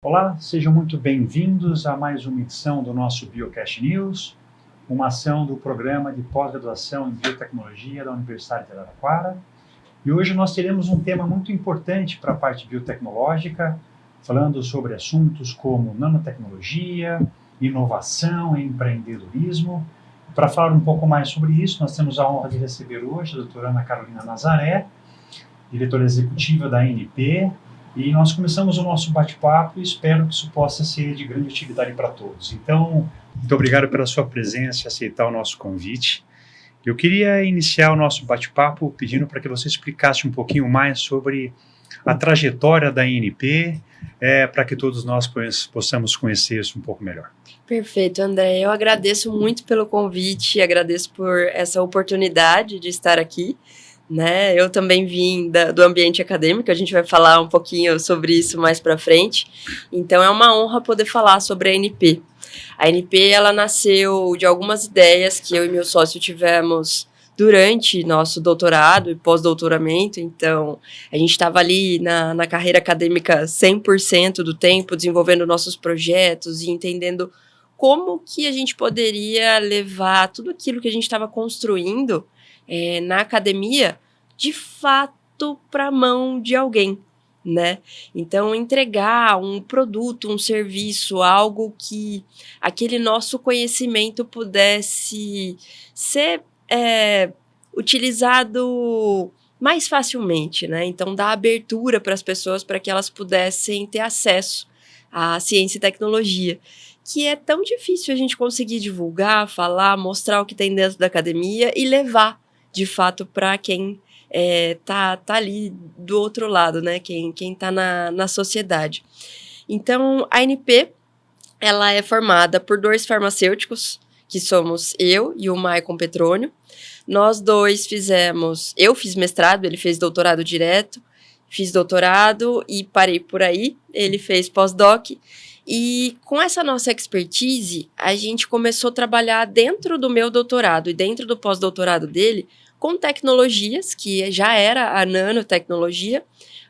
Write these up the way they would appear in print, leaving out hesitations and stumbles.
Olá, sejam muito bem-vindos a mais uma edição do nosso Biocast News, uma ação do Programa de Pós-Graduação em Biotecnologia da Universidade de Araraquara. E hoje nós teremos um tema muito importante para a parte biotecnológica, falando sobre assuntos como nanotecnologia, inovação e empreendedorismo. Para falar um pouco mais sobre isso, nós temos a honra de receber hoje a doutora Ana Carolina Nazaré, diretora executiva da ANP, e nós começamos o nosso bate-papo e espero que isso possa ser de grande utilidade para todos. Então, muito obrigado pela sua presença e aceitar o nosso convite. Eu queria iniciar o nosso bate-papo pedindo para que você explicasse um pouquinho mais sobre a trajetória da ANP, para que todos nós possamos conhecer isso um pouco melhor. Perfeito, André. Eu agradeço muito pelo convite, agradeço por essa oportunidade de estar aqui. Eu também vim do ambiente acadêmico, a gente vai falar um pouquinho sobre isso mais para frente. Então, é uma honra poder falar sobre a ANP. A ANP, ela nasceu de algumas ideias que eu e meu sócio tivemos durante nosso doutorado e pós-doutoramento. Então, a gente estava ali na carreira acadêmica 100% do tempo, desenvolvendo nossos projetos e entendendo como que a gente poderia levar tudo aquilo que a gente estava construindo na academia, de fato, para a mão de alguém, né? Então, entregar um produto, um serviço, algo que aquele nosso conhecimento pudesse ser utilizado mais facilmente, né? Então, dar abertura para as pessoas para que elas pudessem ter acesso à ciência e tecnologia, que é tão difícil a gente conseguir divulgar, falar, mostrar o que tem dentro da academia e levar de fato para quem tá ali do outro lado, né? Quem tá na sociedade. Então, a ANP, ela é formada por 2 farmacêuticos, que somos eu e o Maicon Petrônio. Nós dois eu fiz mestrado, ele fez doutorado direto, fiz doutorado e parei por aí, ele fez pós-doc. E com essa nossa expertise, a gente começou a trabalhar dentro do meu doutorado e dentro do pós-doutorado dele, com tecnologias, que já era a nanotecnologia,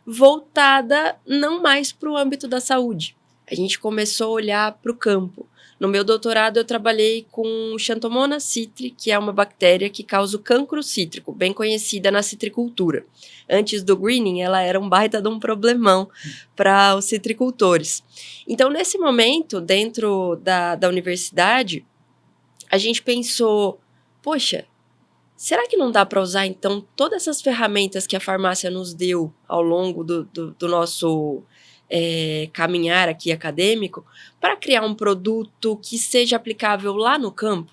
voltada não mais para o âmbito da saúde. A gente começou a olhar para o campo. No meu doutorado, eu trabalhei com Xanthomonas citri, que é uma bactéria que causa o cancro cítrico, bem conhecida na citricultura. Antes do greening, ela era um baita de um problemão para os citricultores. Então, nesse momento, dentro da universidade, a gente pensou, poxa, será que não dá para usar, então, todas essas ferramentas que a farmácia nos deu ao longo do nosso caminhar aqui acadêmico para criar um produto que seja aplicável lá no campo?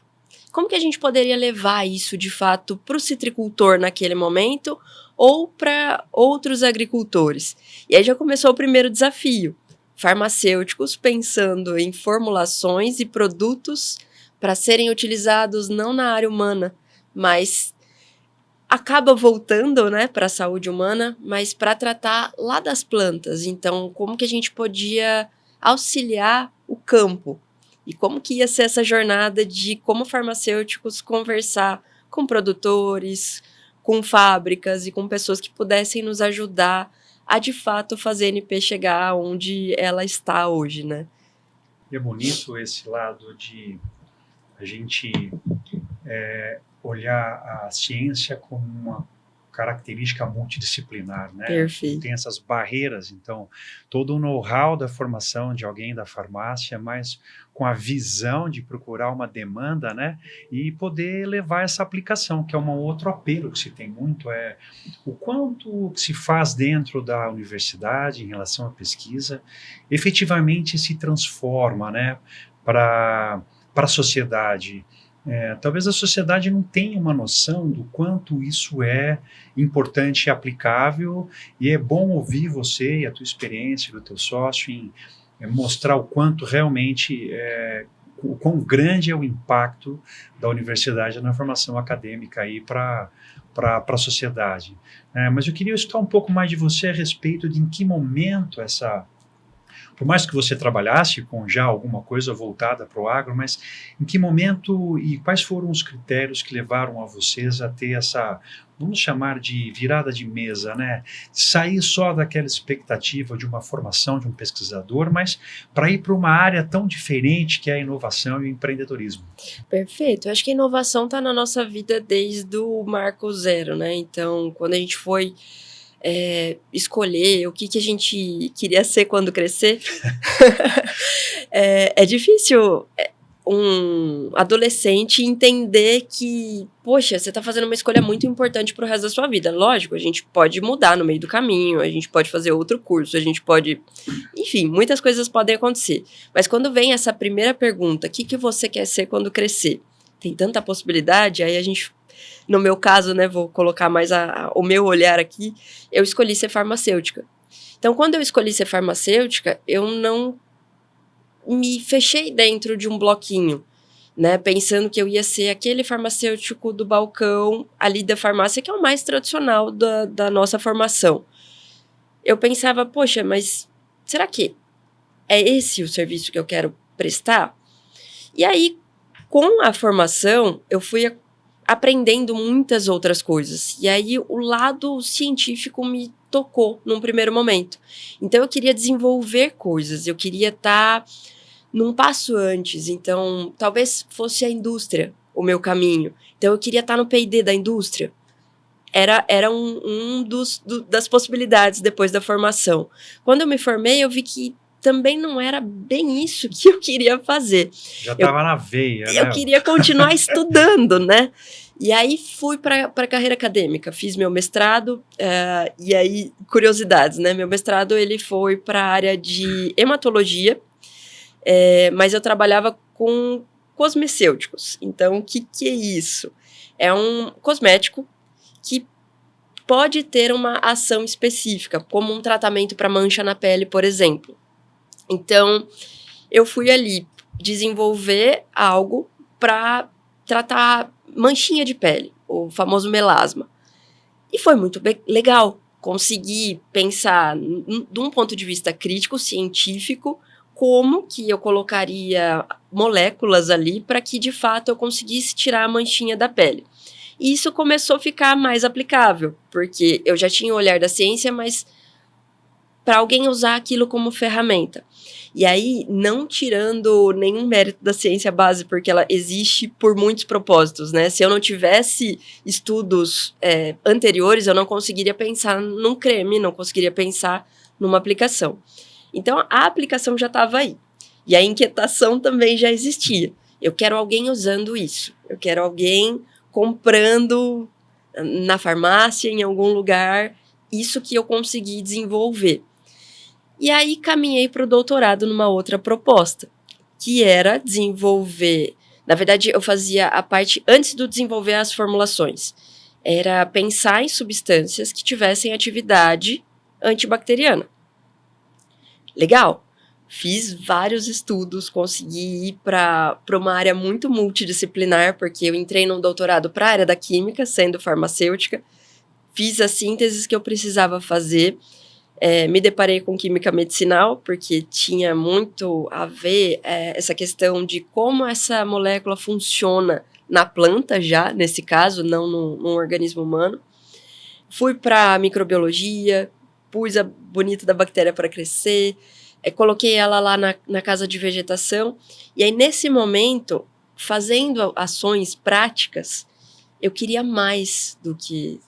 Como que a gente poderia levar isso, de fato, para o citricultor naquele momento ou para outros agricultores? E aí já começou o primeiro desafio. Farmacêuticos pensando em formulações e produtos para serem utilizados não na área humana, mas acaba voltando, né, para a saúde humana, mas para tratar lá das plantas. Então, como que a gente podia auxiliar o campo? E como que ia ser essa jornada de, como farmacêuticos, conversar com produtores, com fábricas e com pessoas que pudessem nos ajudar a, de fato, fazer a ANP chegar onde ela está hoje, né? E é bonito esse lado de a gente olhar a ciência como uma característica multidisciplinar, né? Perfeito. Tem essas barreiras, então, todo o know-how da formação de alguém da farmácia, mas com a visão de procurar uma demanda, né? E poder levar essa aplicação, que é um outro apelo que se tem muito, o quanto se faz dentro da universidade em relação à pesquisa, efetivamente se transforma, né? Para a sociedade. Talvez a sociedade não tenha uma noção do quanto isso é importante e aplicável, e é bom ouvir você e a tua experiência do teu sócio em mostrar o quanto realmente, o quão grande é o impacto da universidade na formação acadêmica aí para a sociedade. Mas eu queria escutar um pouco mais de você a respeito de em que momento por mais que você trabalhasse com já alguma coisa voltada para o agro, mas em que momento e quais foram os critérios que levaram a vocês a ter essa, vamos chamar de virada de mesa, né? Sair só daquela expectativa de uma formação de um pesquisador, mas para ir para uma área tão diferente que é a inovação e o empreendedorismo. Perfeito. Eu acho que a inovação está na nossa vida desde o marco zero, né? Então, quando a gente foi escolher o que a gente queria ser quando crescer, é difícil um adolescente entender que, poxa, você está fazendo uma escolha muito importante para o resto da sua vida. Lógico, a gente pode mudar no meio do caminho, a gente pode fazer outro curso, a gente pode... Enfim, muitas coisas podem acontecer. Mas quando vem essa primeira pergunta, o que você quer ser quando crescer? Tem tanta possibilidade, aí a gente... No meu caso, né, vou colocar mais o meu olhar aqui, eu escolhi ser farmacêutica. Então, quando eu escolhi ser farmacêutica, eu não me fechei dentro de um bloquinho, né, pensando que eu ia ser aquele farmacêutico do balcão ali da farmácia, que é o mais tradicional da nossa formação. Eu pensava, poxa, mas será que é esse o serviço que eu quero prestar? E aí, com a formação, eu fui aprendendo muitas outras coisas. E aí, o lado científico me tocou num primeiro momento. Então, eu queria desenvolver coisas, eu queria estar num passo antes. Então, talvez fosse a indústria o meu caminho. Então, eu queria estar no P&D da indústria. Era das possibilidades depois da formação. Quando eu me formei, eu vi que também não era bem isso que eu queria fazer. Já estava na veia, né? Eu queria continuar estudando, né? E aí fui para a carreira acadêmica, fiz meu mestrado, e aí, curiosidades, né? Meu mestrado ele foi para a área de hematologia, mas eu trabalhava com cosmecêuticos. Então, o que é isso? É um cosmético que pode ter uma ação específica, como um tratamento para mancha na pele, por exemplo. Então, eu fui ali desenvolver algo para tratar manchinha de pele, o famoso melasma. E foi muito legal conseguir pensar, de um ponto de vista crítico, científico, como que eu colocaria moléculas ali para que, de fato, eu conseguisse tirar a manchinha da pele. E isso começou a ficar mais aplicável, porque eu já tinha o olhar da ciência, mas para alguém usar aquilo como ferramenta. E aí, não tirando nenhum mérito da ciência base, porque ela existe por muitos propósitos, né? Se eu não tivesse estudos anteriores, eu não conseguiria pensar num creme, não conseguiria pensar numa aplicação. Então, a aplicação já estava aí. E a inquietação também já existia. Eu quero alguém usando isso. Eu quero alguém comprando na farmácia, em algum lugar, isso que eu consegui desenvolver. E aí caminhei para o doutorado numa outra proposta, que era desenvolver... Na verdade, eu fazia a parte antes do desenvolver as formulações. Era pensar em substâncias que tivessem atividade antibacteriana. Legal. Fiz vários estudos, consegui ir para uma área muito multidisciplinar, porque eu entrei num doutorado para a área da química, sendo farmacêutica. Fiz as sínteses que eu precisava fazer. Me deparei com química medicinal, porque tinha muito a ver essa questão de como essa molécula funciona na planta já, nesse caso, não num organismo humano. Fui para microbiologia, pus a bonita da bactéria para crescer, coloquei ela lá na casa de vegetação, e aí nesse momento, fazendo ações práticas, eu queria mais do que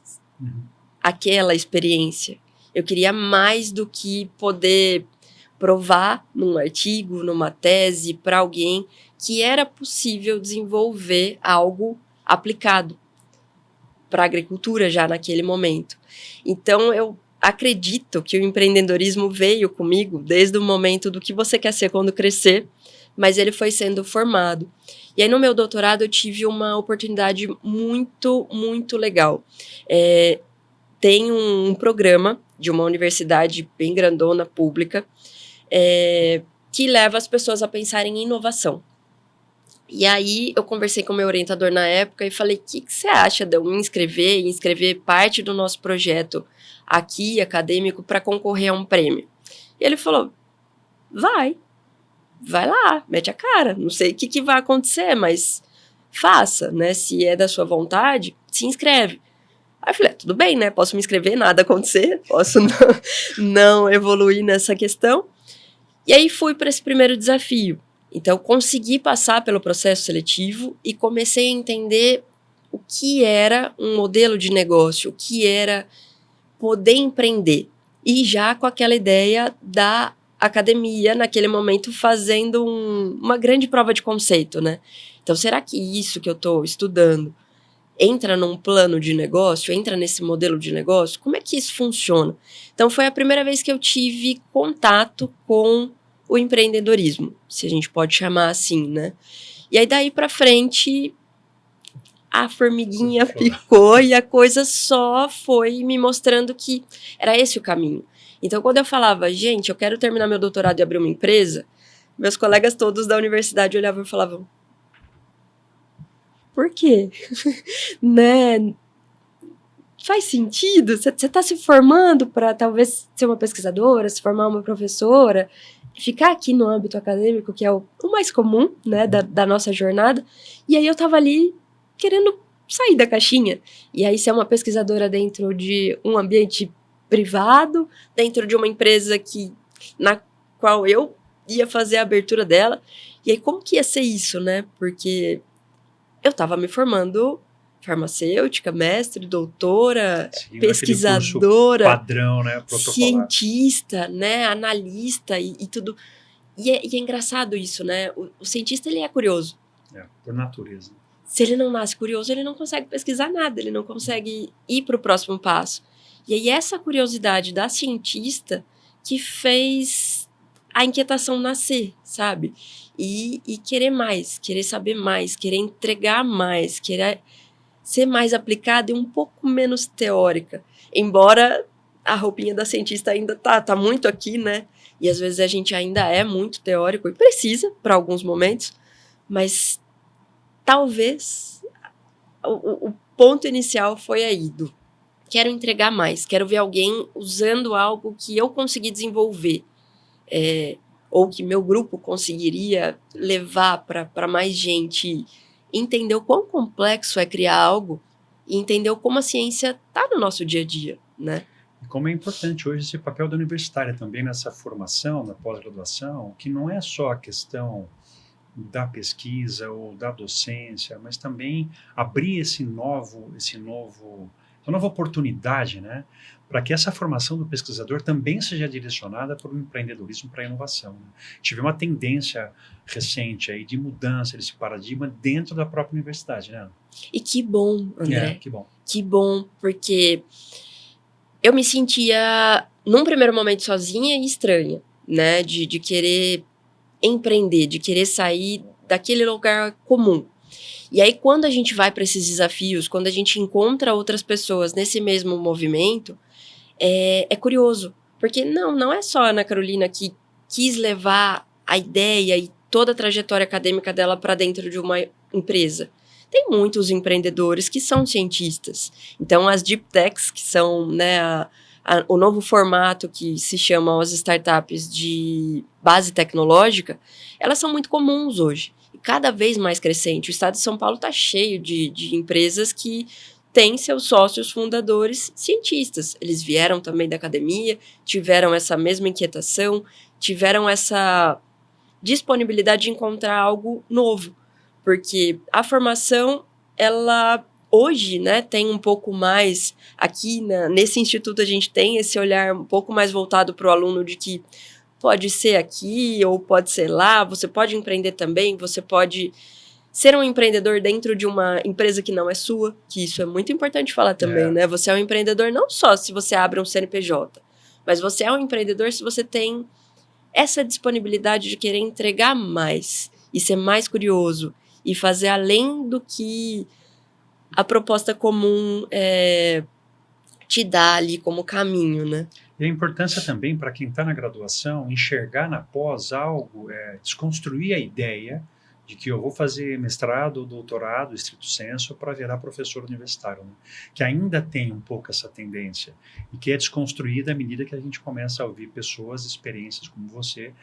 aquela experiência. Eu queria mais do que poder provar num artigo, numa tese, para alguém que era possível desenvolver algo aplicado para a agricultura já naquele momento. Então, eu acredito que o empreendedorismo veio comigo desde o momento do que você quer ser quando crescer, mas ele foi sendo formado. E aí, no meu doutorado, eu tive uma oportunidade muito, muito legal. Tem um programa de uma universidade bem grandona, pública, que leva as pessoas a pensarem em inovação. E aí eu conversei com o meu orientador na época e falei, o que você acha de eu me inscrever e inscrever parte do nosso projeto aqui, acadêmico, para concorrer a um prêmio? E ele falou, vai lá, mete a cara. Não sei o que vai acontecer, mas faça, né? Se é da sua vontade, se inscreve. Aí eu falei, tudo bem, né? Posso me inscrever, nada acontecer, posso não evoluir nessa questão. E aí fui para esse primeiro desafio. Então, consegui passar pelo processo seletivo e comecei a entender o que era um modelo de negócio, o que era poder empreender. E já com aquela ideia da academia, naquele momento, fazendo uma grande prova de conceito, né? Então, será que isso que eu estou estudando entra num plano de negócio, entra nesse modelo de negócio? Como é que isso funciona? Então, foi a primeira vez que eu tive contato com o empreendedorismo, se a gente pode chamar assim, né? E aí, daí pra frente, a formiguinha picou e a coisa só foi me mostrando que era esse o caminho. Então, quando eu falava, gente, eu quero terminar meu doutorado e abrir uma empresa, meus colegas todos da universidade olhavam e falavam, por quê? Né? Faz sentido? Você está se formando para talvez ser uma pesquisadora, se formar uma professora, ficar aqui no âmbito acadêmico, que é o mais comum, né, da nossa jornada. E aí eu estava ali querendo sair da caixinha. E aí ser uma pesquisadora dentro de um ambiente privado, dentro de uma empresa na qual eu ia fazer a abertura dela. E aí como que ia ser isso, né? Porque eu estava me formando farmacêutica, mestre, doutora, sim, pesquisadora, padrão, né, cientista, né, analista e tudo. E é engraçado isso, né? O cientista, ele é curioso. Por natureza. Se ele não nasce curioso, ele não consegue pesquisar nada, ele não consegue ir para o próximo passo. E aí essa curiosidade da cientista que fez a inquietação nascer, sabe? E querer mais, querer saber mais, querer entregar mais, querer ser mais aplicada e um pouco menos teórica. Embora a roupinha da cientista ainda tá muito aqui, né? E às vezes a gente ainda é muito teórico e precisa para alguns momentos, mas talvez o ponto inicial foi aí do quero entregar mais, quero ver alguém usando algo que eu consegui desenvolver, ou que meu grupo conseguiria levar para mais gente, entender o quão complexo é criar algo e entender como a ciência está no nosso dia a dia, né? E como é importante hoje esse papel da universitária também nessa formação, na pós-graduação, que não é só a questão da pesquisa ou da docência, mas também abrir essa nova oportunidade, né, para que essa formação do pesquisador também seja direcionada para o empreendedorismo, para a inovação. Né? Tive uma tendência recente aí de mudança desse paradigma dentro da própria universidade, né? E que bom, André. Que bom. Que bom, porque eu me sentia, num primeiro momento, sozinha e estranha, né, de querer empreender, de querer sair daquele lugar comum. E aí, quando a gente vai para esses desafios, quando a gente encontra outras pessoas nesse mesmo movimento, é curioso. Porque não é só a Ana Carolina que quis levar a ideia e toda a trajetória acadêmica dela para dentro de uma empresa. Tem muitos empreendedores que são cientistas. Então, as deep techs, que são, né, o novo formato que se chamam as startups de base tecnológica, elas são muito comuns hoje. E cada vez mais crescente. O estado de São Paulo está cheio de empresas que têm seus sócios fundadores cientistas. Eles vieram também da academia, tiveram essa mesma inquietação, tiveram essa disponibilidade de encontrar algo novo. Porque a formação, ela hoje, né, tem um pouco mais, aqui nesse instituto a gente tem esse olhar um pouco mais voltado para o aluno de que pode ser aqui ou pode ser lá, você pode empreender também, você pode ser um empreendedor dentro de uma empresa que não é sua, que isso é muito importante falar também, né? Você é um empreendedor não só se você abre um CNPJ, mas você é um empreendedor se você tem essa disponibilidade de querer entregar mais e ser mais curioso e fazer além do que a proposta comum te dá ali como caminho, né? E a importância também para quem está na graduação enxergar na pós algo, desconstruir a ideia de que eu vou fazer mestrado ou doutorado, estrito sensu, para virar professor universitário, né? Que ainda tem um pouco essa tendência e que é desconstruída à medida que a gente começa a ouvir pessoas, experiências como você,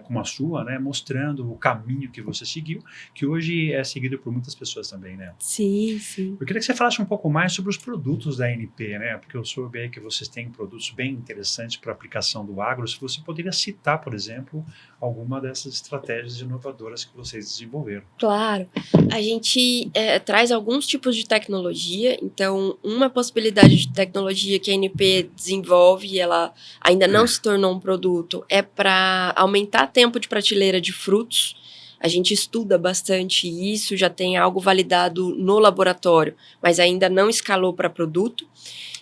como a sua, né? Mostrando o caminho que você seguiu, que hoje é seguido por muitas pessoas também, né? Sim, sim. Eu queria que você falasse um pouco mais sobre os produtos da ANP, né? Porque eu soube aí que vocês têm produtos bem interessantes para aplicação do agro. Se você poderia citar, por exemplo, alguma dessas estratégias inovadoras que vocês desenvolveram. Claro. A gente traz alguns tipos de tecnologia. Então, uma possibilidade de tecnologia que a ANP desenvolve e ela ainda não se tornou um produto é para aumentar tempo de prateleira de frutos. A gente estuda bastante isso, já tem algo validado no laboratório, mas ainda não escalou para produto.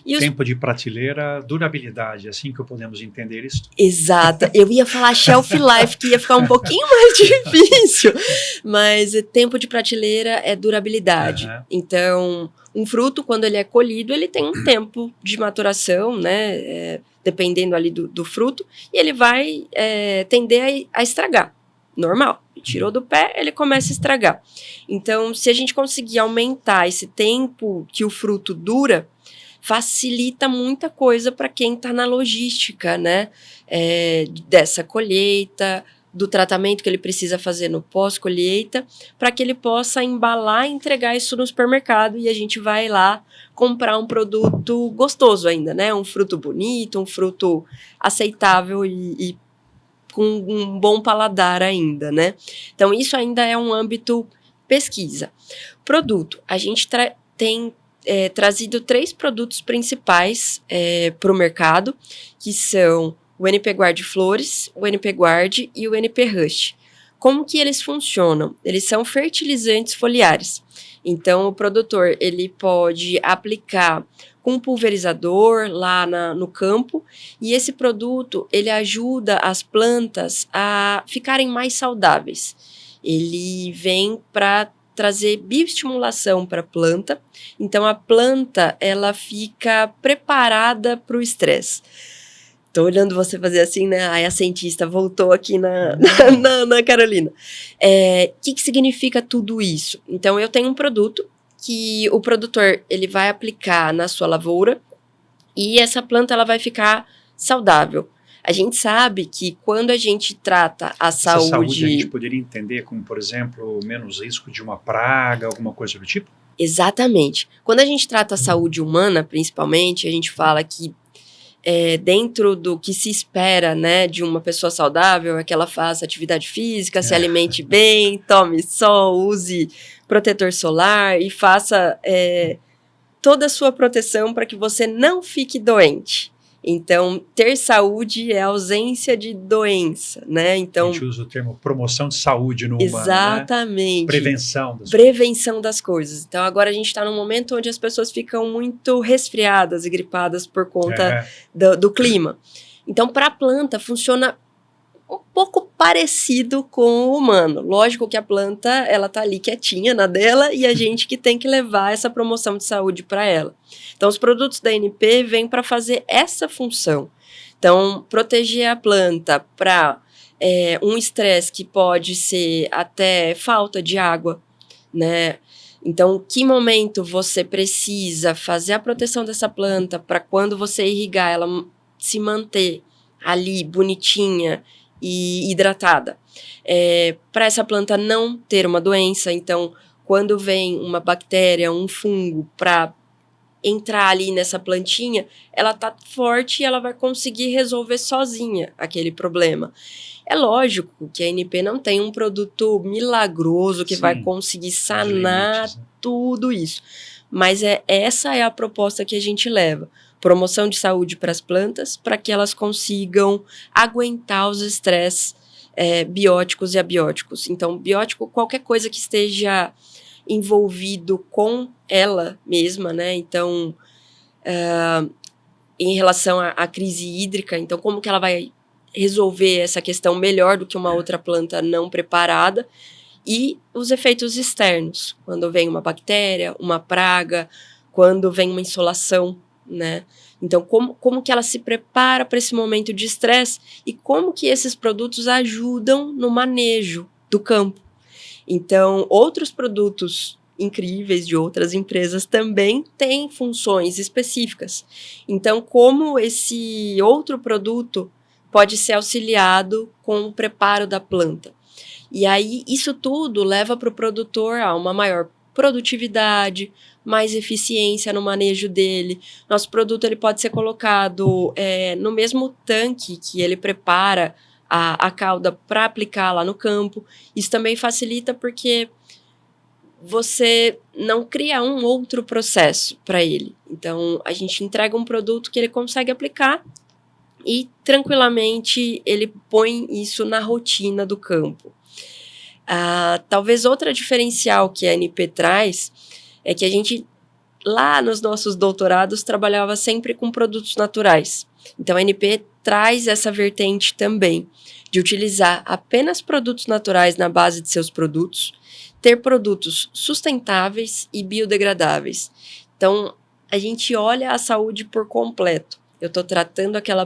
E tempo de prateleira, durabilidade, assim que podemos entender isso? Exato. Eu ia falar shelf life, que ia ficar um pouquinho mais difícil, mas tempo de prateleira é durabilidade. Então, um fruto, quando ele é colhido, ele tem um tempo de maturação, né, dependendo ali do fruto, e ele vai tender a estragar. Normal. Tirou do pé, ele começa a estragar. Então, se a gente conseguir aumentar esse tempo que o fruto dura, facilita muita coisa para quem está na logística, né? Dessa colheita, do tratamento que ele precisa fazer no pós-colheita, para que ele possa embalar e entregar isso no supermercado e a gente vai lá comprar um produto gostoso ainda, né? Um fruto bonito, um fruto aceitável e com um bom paladar ainda, né? Então, isso ainda é um âmbito pesquisa. Produto, a gente tem trazido 3 produtos principais para o mercado, que são o NP Guard Flores, o NP Guard e o NP Rush. Como que eles funcionam? Eles são fertilizantes foliares. Então, o produtor ele pode aplicar com um pulverizador lá no campo, e esse produto ele ajuda as plantas a ficarem mais saudáveis. Ele vem para trazer bioestimulação para a planta, então a planta ela fica preparada para o estresse. Tô olhando você fazer assim, né? Aí a cientista voltou aqui na Carolina. Que significa tudo isso? Então, eu tenho um produto que o produtor ele vai aplicar na sua lavoura e essa planta ela vai ficar saudável. A gente sabe que quando a gente trata a saúde... a gente poderia entender como, por exemplo, menos risco de uma praga, alguma coisa do tipo? Exatamente. Quando a gente trata a saúde humana, principalmente, a gente fala que dentro do que se espera, né, de uma pessoa saudável, é que ela faça atividade física, se alimente bem, tome sol, use protetor solar e faça toda a sua proteção para que você não fique doente. Então, ter saúde é ausência de doença, né? Então, a gente usa o termo promoção de saúde no humano, exatamente. Né? Prevenção das coisas. Então, agora a gente está num momento onde as pessoas ficam muito resfriadas e gripadas por conta do clima. Então, para a planta, funciona um pouco parecido com o humano. Lógico que a planta, ela tá ali quietinha na dela e a gente que tem que levar essa promoção de saúde para ela. Então, os produtos da ANP vêm para fazer essa função. Então, proteger a planta para um estresse que pode ser até falta de água, né? Então, que momento você precisa fazer a proteção dessa planta para quando você irrigar ela se manter ali bonitinha e hidratada, para essa planta não ter uma doença. Então, quando vem uma bactéria, um fungo para entrar ali nessa plantinha, ela tá forte e ela vai conseguir resolver sozinha aquele problema. É lógico que a ANP não tem um produto milagroso que vai conseguir sanar tudo isso, mas essa é a proposta que a gente leva. Promoção de saúde para as plantas, para que elas consigam aguentar os estresses bióticos e abióticos. Então, biótico, qualquer coisa que esteja envolvido com ela mesma, né? Então, em relação à crise hídrica, então como que ela vai resolver essa questão melhor do que uma outra planta não preparada? E os efeitos externos, quando vem uma bactéria, uma praga, quando vem uma insolação, né? Então, como que ela se prepara para esse momento de estresse e como que esses produtos ajudam no manejo do campo. Então, outros produtos incríveis de outras empresas também têm funções específicas. Então, como esse outro produto pode ser auxiliado com o preparo da planta? E aí, isso tudo leva para o produtor a uma maior produtividade, mais eficiência no manejo dele. Nosso produto ele pode ser colocado no mesmo tanque que ele prepara a cauda para aplicar lá no campo. Isso também facilita porque você não cria um outro processo para ele. Então, a gente entrega um produto que ele consegue aplicar e, tranquilamente, ele põe isso na rotina do campo. Talvez outra diferencial que a NP traz é que a gente, lá nos nossos doutorados, trabalhava sempre com produtos naturais. Então, a NP traz essa vertente também, de utilizar apenas produtos naturais na base de seus produtos, ter produtos sustentáveis e biodegradáveis. Então, a gente olha a saúde por completo. Eu estou tratando aquela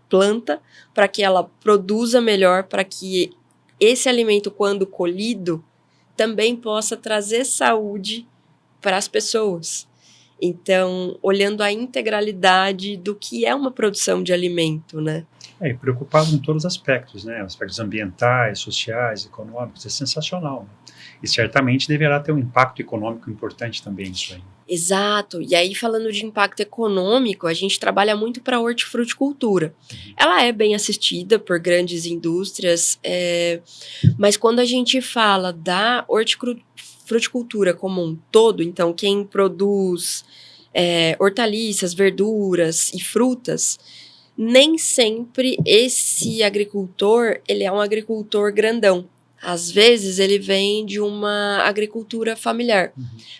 planta para que ela produza melhor, para que esse alimento, quando colhido, também possa trazer saúde para as pessoas. Então, olhando a integralidade do que é uma produção de alimento, né? E preocupado em todos os aspectos, né? Aspectos ambientais, sociais, econômicos, é sensacional, né? E certamente deverá ter um impacto econômico importante também nisso aí. Exato. E aí, falando de impacto econômico, a gente trabalha muito para a hortifruticultura. Ela é bem assistida por grandes indústrias, mas quando a gente fala da hortifruticultura como um todo, então quem produz hortaliças, verduras e frutas, nem sempre esse agricultor ele é um agricultor grandão. Às vezes ele vem de uma agricultura familiar.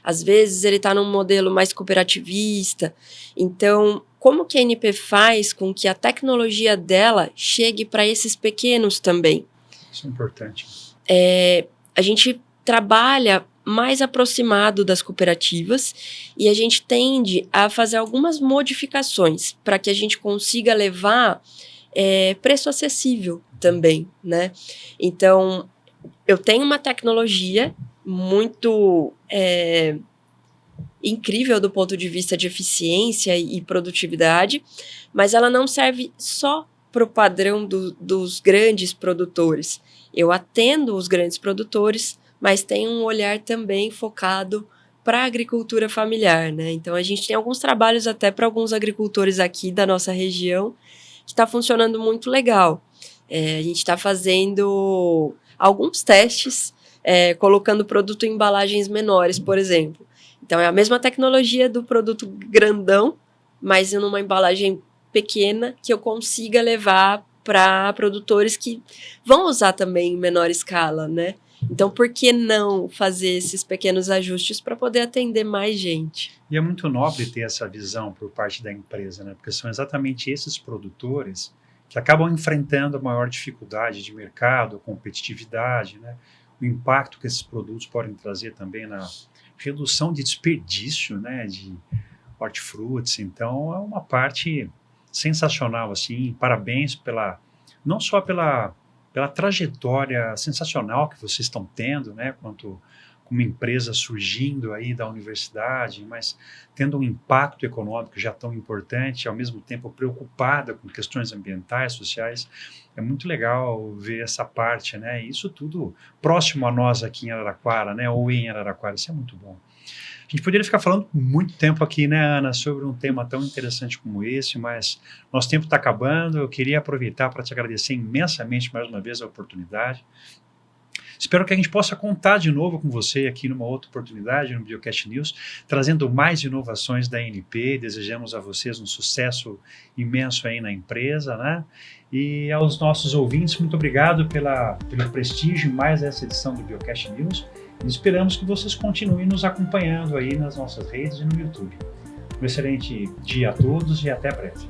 Às vezes ele está num modelo mais cooperativista. Então, como que a NP faz com que a tecnologia dela chegue para esses pequenos também? Isso é importante. A gente trabalha mais aproximado das cooperativas e a gente tende a fazer algumas modificações para que a gente consiga levar preço acessível também, né? Então, eu tenho uma tecnologia muito incrível do ponto de vista de eficiência e produtividade, mas ela não serve só para o padrão dos grandes produtores. Eu atendo os grandes produtores, mas tenho um olhar também focado para a agricultura familiar, né? Então, a gente tem alguns trabalhos até para alguns agricultores aqui da nossa região que está funcionando muito legal. A gente está fazendo alguns testes, colocando o produto em embalagens menores, por exemplo. Então, é a mesma tecnologia do produto grandão, mas numa embalagem pequena que eu consiga levar para produtores que vão usar também em menor escala, né? Então, por que não fazer esses pequenos ajustes para poder atender mais gente? E é muito nobre ter essa visão por parte da empresa, né? Porque são exatamente esses produtores que acabam enfrentando a maior dificuldade de mercado, competitividade, né? O impacto que esses produtos podem trazer também na redução de desperdício, né? De hortifrutis. Então, é uma parte sensacional, assim. Parabéns não só pela trajetória sensacional que vocês estão tendo, né? Quanto uma empresa surgindo aí da universidade, mas tendo um impacto econômico já tão importante, ao mesmo tempo preocupada com questões ambientais, sociais. É muito legal ver essa parte, né? Isso tudo próximo a nós aqui em Araraquara, né? Ou em Araraquara, isso é muito bom. A gente poderia ficar falando muito tempo aqui, né, Ana, sobre um tema tão interessante como esse, mas nosso tempo está acabando. Eu queria aproveitar para te agradecer imensamente mais uma vez a oportunidade. Espero que a gente possa contar de novo com você aqui numa outra oportunidade no Biocast News, trazendo mais inovações da NP. Desejamos a vocês um sucesso imenso aí na empresa, né? E aos nossos ouvintes, muito obrigado pelo prestígio em mais essa edição do Biocast News. E esperamos que vocês continuem nos acompanhando aí nas nossas redes e no YouTube. Um excelente dia a todos e até breve.